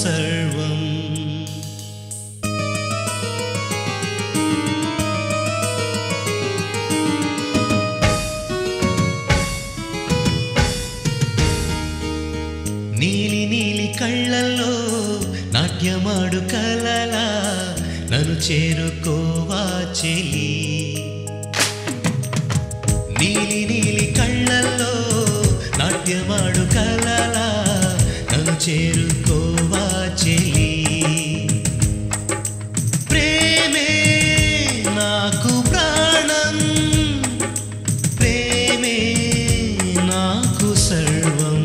సర్వం. నీలి నీలి కళ్ళల్లో నాట్యమాడు కలలా నన్ను చేరుకోవా చెలి. నీలి నీలి కళ్ళల్లో నాట్యమాడు కలలా నన్ను చేరుకోవా చెలి. ప్రేమే నాకు ప్రాణం, ప్రేమే నాకు సర్వం.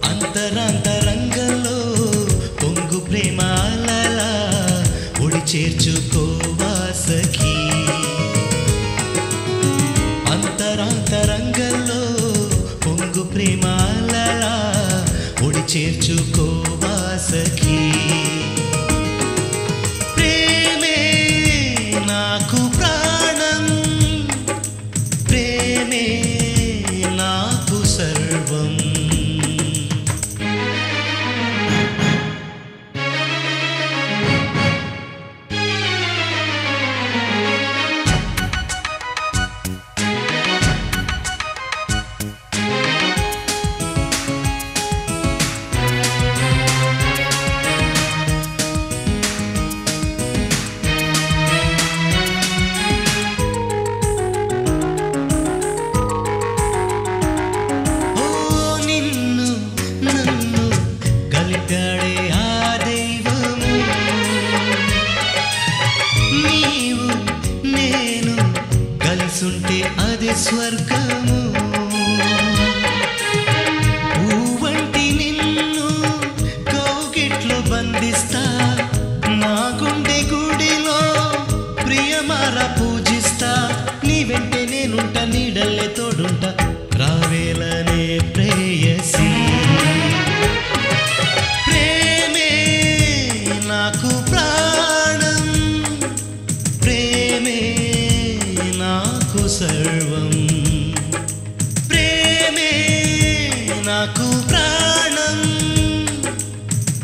అంతరంగంలో పొంగు ప్రేమాలలా ఒడి చేర్చుకోవా సఖీ. అంతరంగంలో పొంగు ప్రేమాలలా ఒడి చేర్చుకోవా సఖీ. ప్రేమే నాకు ప్రాణం, ప్రేమే నాకు సర్వం. అది స్వర్గము. ఊవంటి నిన్ను కౌగిట్లో బంధిస్తా, నా గుండె గుడిలో ప్రియమార పూజిస్తా. నీ వెంటే నేనుంటా, నీడల్లే తోడుంటా, రావేలనే ప్రేయసి. ప్రేమే నాకు ప్రాణం, ప్రేమే నాకు సర్వం. ప్రేమే నాకు ప్రాణం,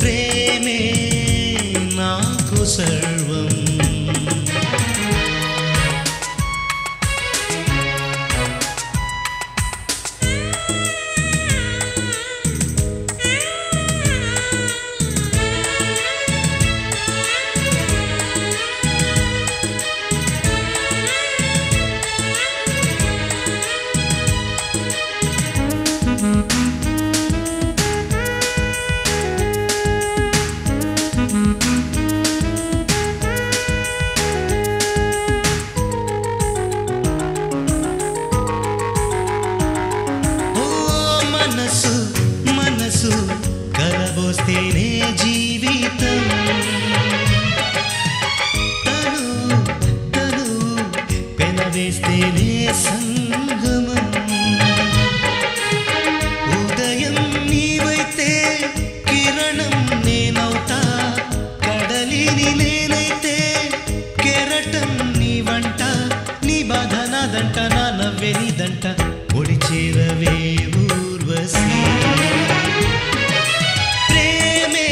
ప్రేమే నాకు సర్వం. మనసు కలబోస్తేనే జీవితం, తను పెనవేస్తేనే సంగమం. ఉదయం నీవైతే కిరణం నేనవుతా, కడలిని నేనైతే కెరటం నీ వంట. నీ బాధ నాదంట, నా నవ్వే నీదంట, ఒడి చేరవే ఊర్వశి. ప్రేమే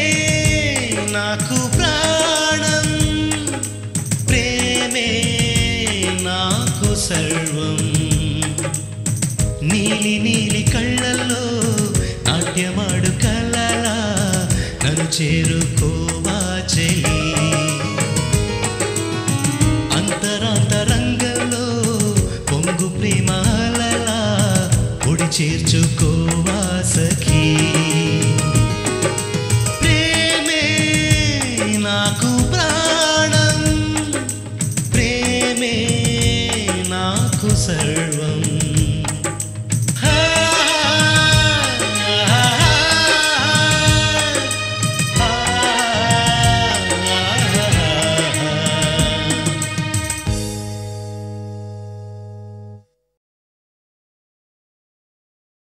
నాకు ప్రాణం, ప్రేమే నాకు సర్వం. నీలి నీలి కళ్ళల్లో నాట్యమాడు కలలా నన్ను చేరుకోవా చెలి.